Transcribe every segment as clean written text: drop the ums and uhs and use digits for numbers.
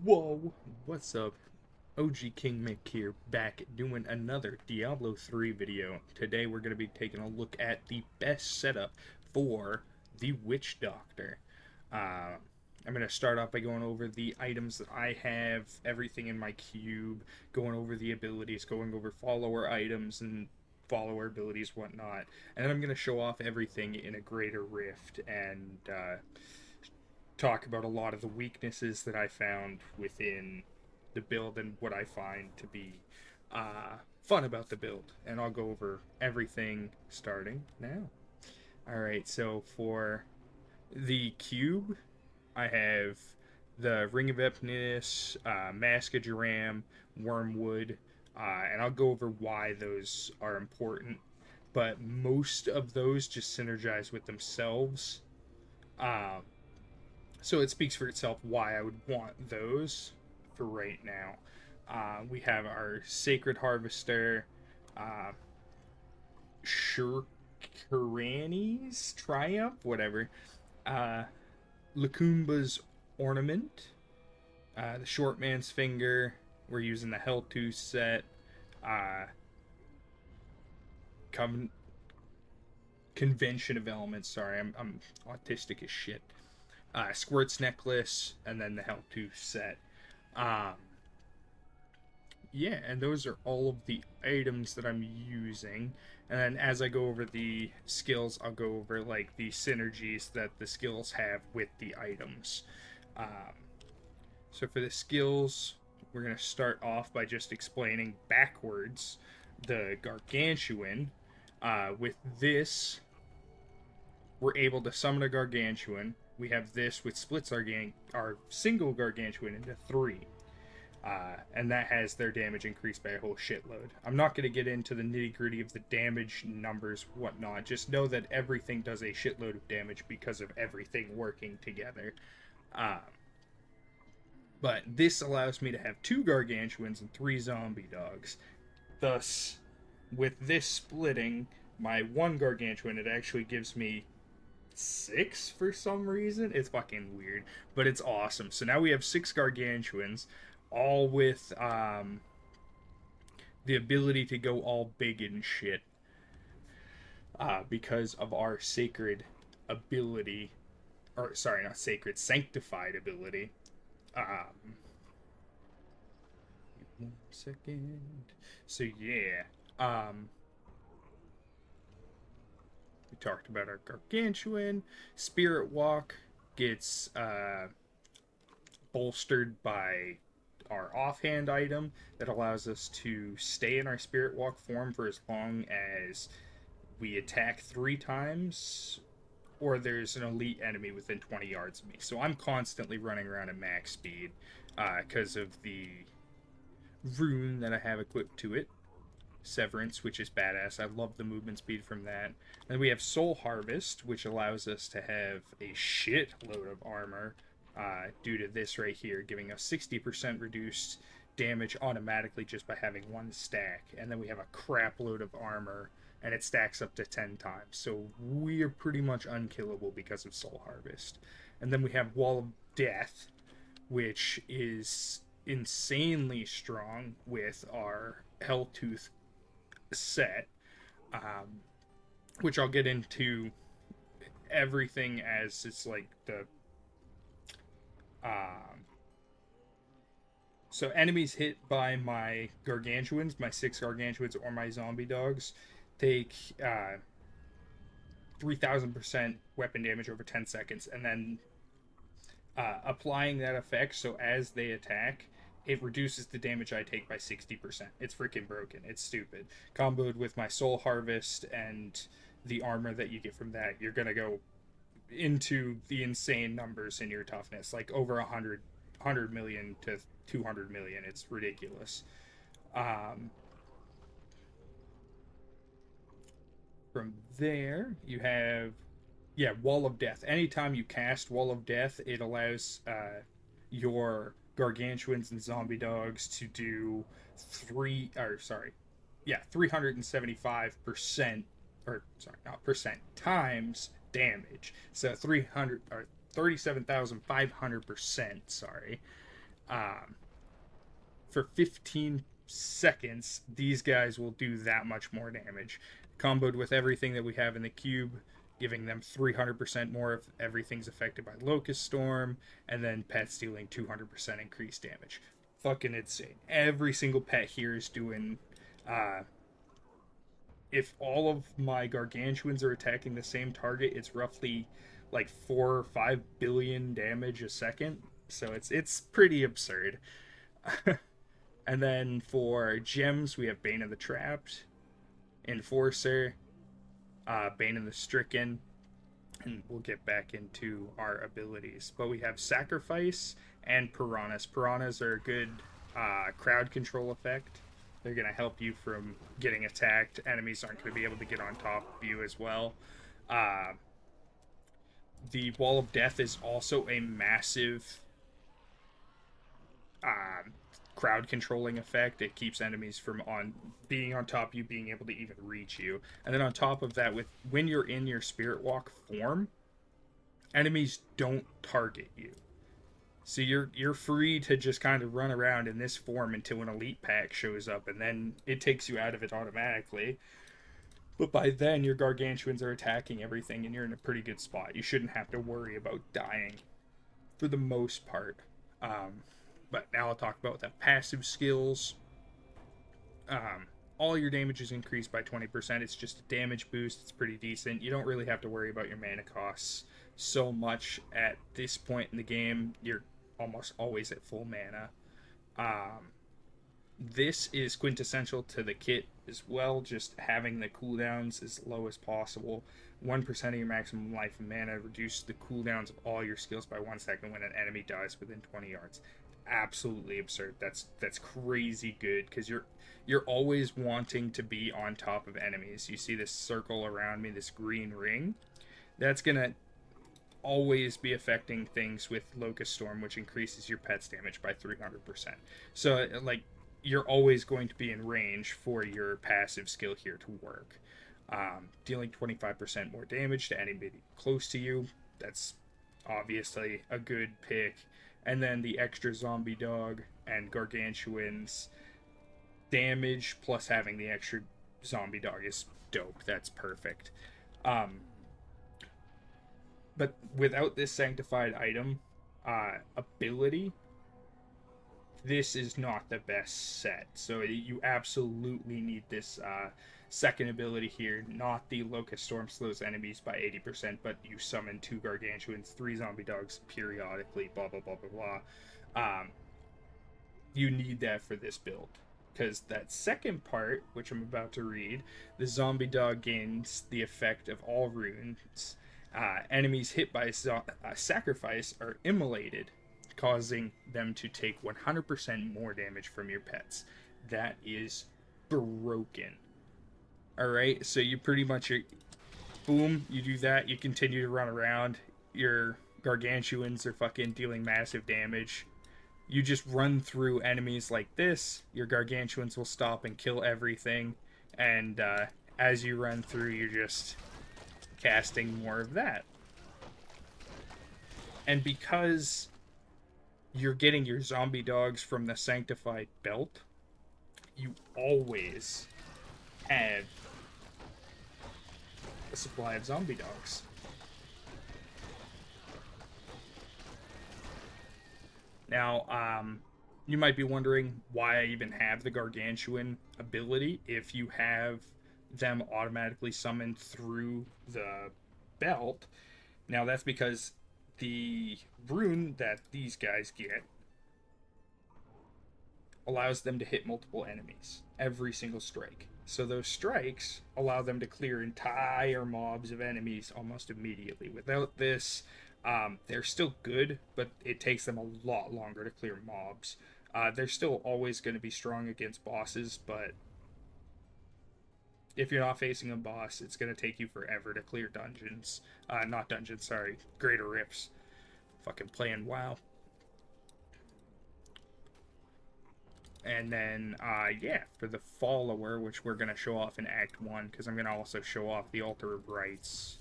Whoa, what's up? OG King Mick here, back doing another Diablo 3 video. Today we're going to be taking a look at the best setup for the Witch Doctor. Uh, I'm going to start off by going over the items that I have, everything in my cube, going over the abilities, going over follower items and follower abilities, whatnot. And then I'm going to show off everything in a greater rift and talk about a lot of the weaknesses that I found within the build and what I find to be fun about the build. And I'll go over everything starting now. Alright, so for the cube, I have the Ring of Epiness, Mask of Jeram, Wormwood, and I'll go over why those are important. But most of those just synergize with themselves. Um, so it speaks for itself why I would want those for right now. We have our Sacred Harvester, uh, Shurkirani's Triumph, whatever. Uh, Lakumba's Ornament, the Short Man's Finger. We're using the Helltooth set. Uh, Con- Convention of Elements. Sorry, I'm autistic as shit. Squirt's Necklace, and then the Helltooth set. Um, yeah, and those are all of the items that I'm using. And then as I go over the skills, I'll go over like the synergies that the skills have with the items. Um, so for the skills, we're going to start off by just explaining backwards the Gargantuan. With this, we're able to summon a Gargantuan. We have this, which splits our single Gargantuan into three. And that has their damage increased by a whole shitload. I'm not going to get into the nitty gritty of the damage numbers, whatnot. Just know that everything does a shitload of damage because of everything working together. Uh, but this allows me to have two Gargantuans and three zombie dogs. Thus, with this splitting, my one Gargantuan, it actually gives me six for some reason. It's fucking weird, but it's awesome. So now we have six Gargantuans, all with the ability to go all big and shit because of our sacred ability, or sorry, not sacred, sanctified ability. Um, 1 second. So yeah, um, we talked about our gargantuan. Spirit Walk gets bolstered by our offhand item that allows us to stay in our Spirit Walk form for as long as we attack 3 times or there's an elite enemy within 20 yards of me. So I'm constantly running around at max speed because of the rune that I have equipped to it. Severance, which is badass. I love the movement speed from that. Then we have Soul Harvest, which allows us to have a shit load of armor due to this right here, giving us 60% reduced damage automatically just by having one stack. And then we have a crap load of armor, and it stacks up to 10 times. So we are pretty much unkillable because of Soul Harvest. And then we have Wall of Death, which is insanely strong with our Helltooth set, um, which I'll get into everything as it's like the um, so enemies hit by my gargantuans, my six gargantuans or my zombie dogs, take 3,000% weapon damage over 10 seconds, and then applying that effect so as they attack, it reduces the damage I take by 60%. It's freaking broken. It's stupid. Comboed with my Soul Harvest and the armor that you get from that, you're going to go into the insane numbers in your toughness, like over 100 million to 200 million. It's ridiculous. Um, from there, you have Wall of Death. Anytime you cast Wall of Death, it allows your gargantuans and zombie dogs to do 375% or sorry, not percent times damage. So 300 or 37,500%, sorry. Um, for 15 seconds, these guys will do that much more damage. Comboed with everything that we have in the cube, giving them 300% more if everything's affected by Locust Storm, and then pets dealing 200% increased damage. Fucking insane. Every single pet here is doing. If all of my gargantuans are attacking the same target, it's roughly like 4 or 5 billion damage a second. So it's pretty absurd. And then for gems, we have Bane of the Trapped, Enforcer, Bane of the Stricken, and we'll get back into our abilities. But we have Sacrifice and Piranhas. Piranhas are a good crowd control effect. They're going to help you from getting attacked. Enemies aren't going to be able to get on top of you as well. Uh, the Wall of Death is also a massive uh, crowd controlling effect. It keeps enemies from on being on top of you, being able to even reach you. And then on top of that, with when you're in your Spirit Walk form, enemies don't target you. So you're free to just kind of run around in this form until an elite pack shows up, and then it takes you out of it automatically. But by then, your gargantuans are attacking everything, and you're in a pretty good spot. You shouldn't have to worry about dying for the most part. But now I'll talk about the passive skills. All your damage is increased by 20%. It's just a damage boost. It's pretty decent. You don't really have to worry about your mana costs so much at this point in the game. You're almost always at full mana. This is quintessential to the kit as well, just having the cooldowns as low as possible. 1% of your maximum life and mana. Reduce the cooldowns of all your skills by 1 second when an enemy dies within 20 yards. Absolutely absurd. That's crazy good, because you're always wanting to be on top of enemies. You see this circle around me, this green ring? That's gonna always be affecting things with Locust Storm, which increases your pet's damage by 300%. So, like, you're always going to be in range for your passive skill here to work. Dealing 25% more damage to anybody close to you. That's obviously a good pick. And then the extra zombie dog and gargantuans damage plus having the extra zombie dog is dope. That's perfect. But without this sanctified item ability, this is not the best set. So you absolutely need this second ability here. Not the Locust Storm slows enemies by 80%, but you summon 2 gargantuans, 3 zombie dogs periodically, blah, blah, blah, blah, blah. You need that for this build. Because that second part, which I'm about to read, the zombie dog gains the effect of all runes. Enemies hit by sacrifice are immolated, causing them to take 100% more damage from your pets. That is broken. Alright, so you pretty much, boom, you do that, you continue to run around, your gargantuans are fucking dealing massive damage. You just run through enemies like this, your gargantuans will stop and kill everything, and as you run through, you're just casting more of that. And because you're getting your zombie dogs from the sanctified belt, you always have a supply of zombie dogs. Now, you might be wondering why I even have the gargantuan ability if you have them automatically summoned through the belt. Now, that's because the rune that these guys get allows them to hit multiple enemies every single strike. So those strikes allow them to clear entire mobs of enemies almost immediately. Without this, they're still good, but it takes them a lot longer to clear mobs. They're still always going to be strong against bosses, but if you're not facing a boss, it's going to take you forever to clear dungeons. Not dungeons, sorry, greater rifts. Fucking playing WoW. And then, yeah, for the follower, which we're going to show off in Act 1, because I'm going to also show off the Altar of Rites.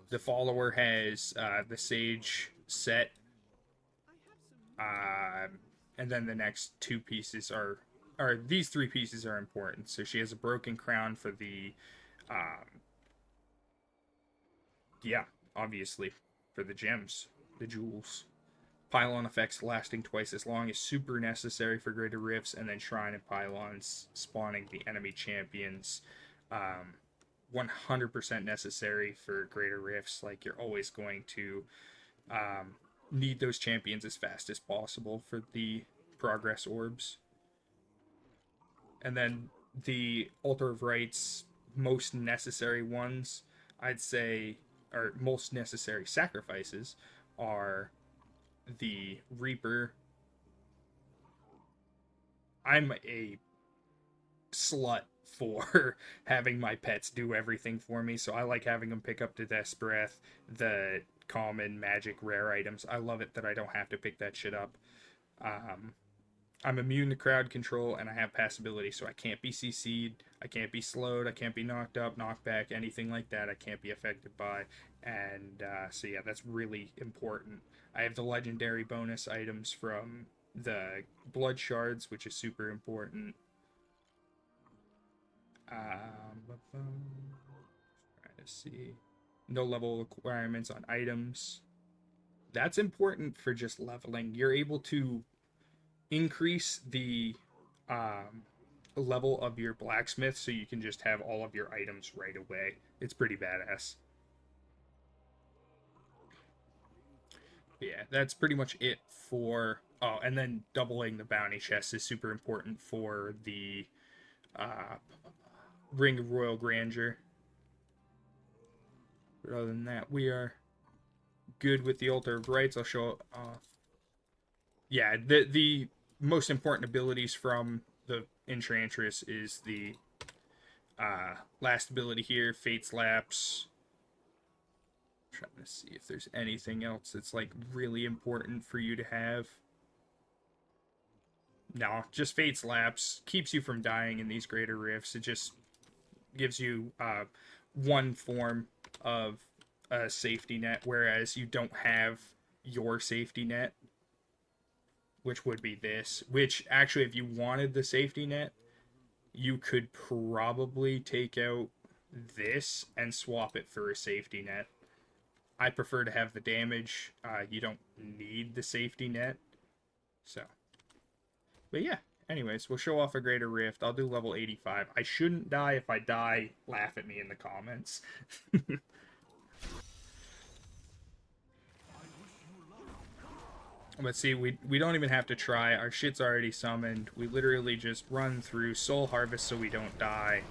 The follower has the sage set, and then the next two pieces are, or these three pieces are important. So she has a broken crown for the, um, yeah, obviously for the gems, the jewels. Pylon effects lasting twice as long is super necessary for greater rifts, and then shrine and pylons spawning the enemy champions. 100% necessary for greater rifts. Like, you're always going to need those champions as fast as possible for the progress orbs. And then the Altar of Rites, most necessary ones, I'd say, or most necessary sacrifices, are the Reaper. I'm a slut for having my pets do everything for me, so I like having them pick up the Death's Breath, the common magic rare items. I love it that I don't have to pick that shit up. Um, I'm immune to crowd control, and I have passability, so I can't be CC'd, I can't be slowed, I can't be knocked up, knocked back, anything like that I can't be affected by. And so yeah, that's really important. I have the legendary bonus items from the blood shards, which is super important. Trying to see. No level requirements on items. That's important for just leveling. You're able to increase the level of your blacksmith so you can just have all of your items right away. It's pretty badass. Yeah, that's pretty much it for. Oh, and then doubling the bounty chest is super important for the uh, Ring of Royal Grandeur. But other than that, we are good with the Altar of Rites. I'll show. Yeah, the most important abilities from the Enchantress is the last ability here, Fate's Lapse. I'm trying to see if there's anything else that's like really important for you to have. No, just Fate's Lapse keeps you from dying in these greater rifts. It just gives you one form of a safety net, whereas you don't have your safety net, which would be this. Which actually, if you wanted the safety net, you could probably take out this and swap it for a safety net. I prefer to have the damage. You don't need the safety net. So, but yeah. Anyways, we'll show off a greater rift. I'll do level 85. I shouldn't die. If I die, laugh at me in the comments. But see, we don't even have to try. Our shit's already summoned. We literally just run through Soul Harvest so we don't die.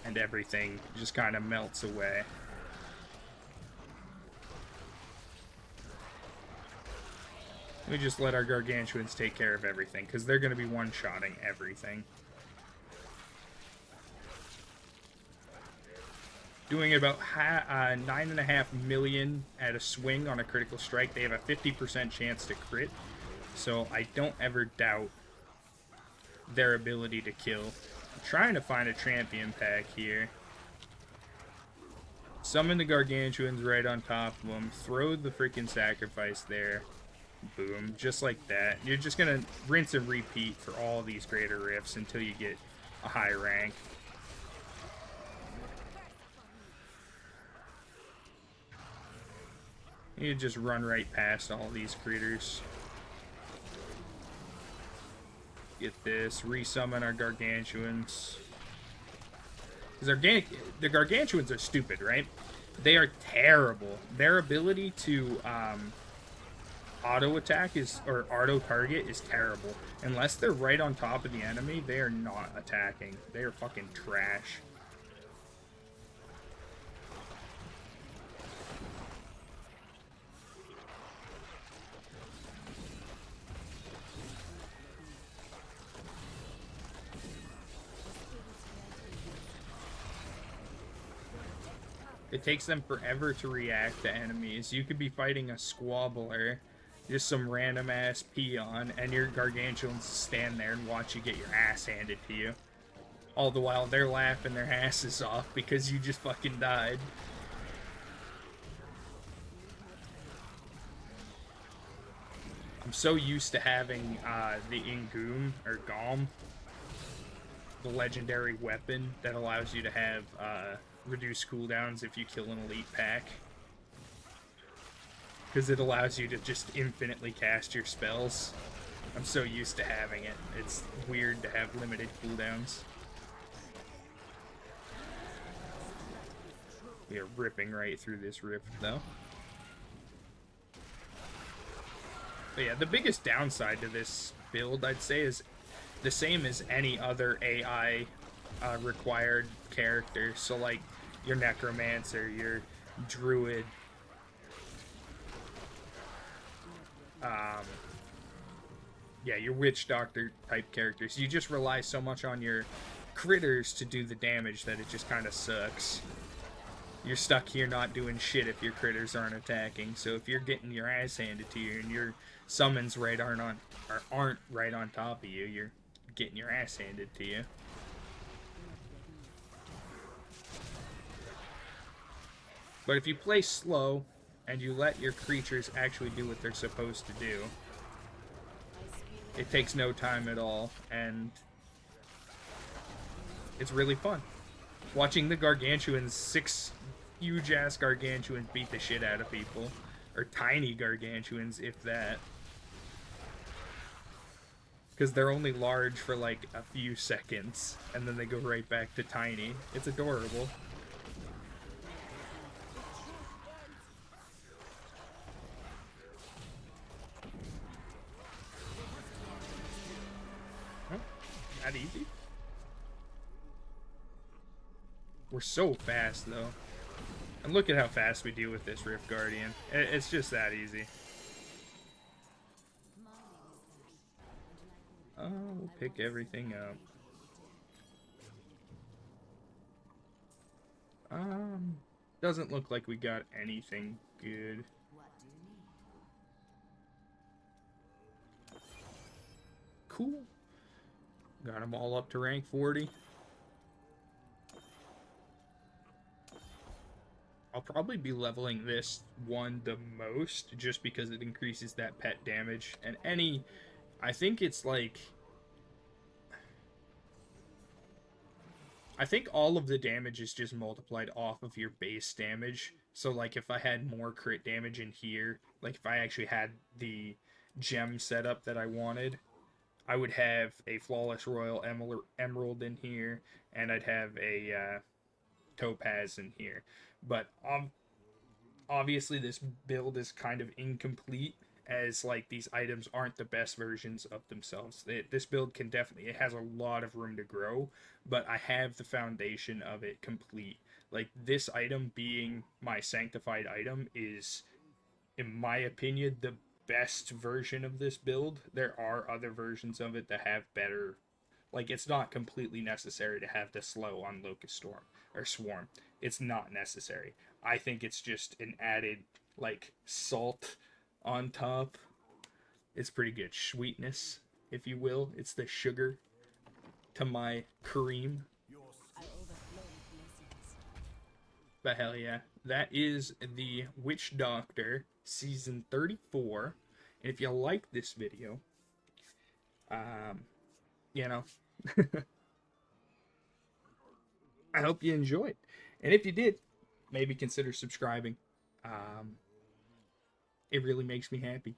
And everything just kind of melts away. We just let our Gargantuans take care of everything, because they're going to be one-shotting everything. Doing about 9.5 million at a swing on a critical strike. They have a 50% chance to crit, so I don't ever doubt their ability to kill. I'm trying to find a champion pack here. Summon the Gargantuans right on top of them. Throw the freaking sacrifice there. Boom. Just like that. You're just going to rinse and repeat for all these greater rifts until you get a high rank. You just run right past all these critters. Get this. Resummon our Gargantuans. Because the Gargantuans are stupid, right? They are terrible. Their ability to auto attack is, or auto target is terrible. Unless they're right on top of the enemy, they are not attacking. They are fucking trash. It takes them forever to react to enemies. You could be fighting a squabbler, just some random ass peon, and your Gargantuans stand there and watch you get your ass handed to you. All the while they're laughing their asses off because you just fucking died. so used to having the Ingoom, or Gom, the legendary weapon that allows you to have reduced cooldowns if you kill an elite pack. Because it allows you to just infinitely cast your spells. I'm so used to having it. It's weird to have limited cooldowns. We are ripping right through this rift, though. But yeah, the biggest downside to this build, I'd say, is the same as any other AI required character. So, like, your Necromancer, your Druid, yeah, your Witch Doctor type characters. You just rely so much on your critters to do the damage that it just kind of sucks. You're stuck here not doing shit if your critters aren't attacking. So if you're getting your ass handed to you and your summons aren't right on top of you, you're getting your ass handed to you. But if you play slow and you let your creatures actually do what they're supposed to do, it takes no time at all, and it's really fun. Watching the Gargantuans, 6 huge-ass Gargantuans beat the shit out of people. Or tiny Gargantuans, if that. Because they're only large for like a few seconds, and then they go right back to tiny. It's adorable. Huh? That easy? We're so fast, though. And look at how fast we deal with this Rift Guardian. It's just that easy. Oh, we'll pick everything up. Doesn't look like we got anything good. Cool. Got them all up to rank 40. I'll probably be leveling this one the most just because it increases that pet damage. And I think it's like, I think all of the damage is just multiplied off of your base damage. So like if I had more crit damage in here, like if I actually had the gem setup that I wanted, I would have a Flawless Royal Emerald in here, and I'd have a Topaz in here. But obviously this build is kind of incomplete, as like these items aren't the best versions of themselves. This build can definitely, it has a lot of room to grow, but I have the foundation of it complete. Like this item being my sanctified item is, in my opinion, the best version of this build. There are other versions of it that have better, like it's not completely necessary to have the slow on Locust Storm or Swarm. It's not necessary. I think it's just an added like salt on top. It's pretty good sweetness, if you will. It's the sugar to my cream. But hell yeah, that is the Witch Doctor season 34. And if you like this video, you know, I hope you enjoyed. And if you did, maybe consider subscribing. It really makes me happy.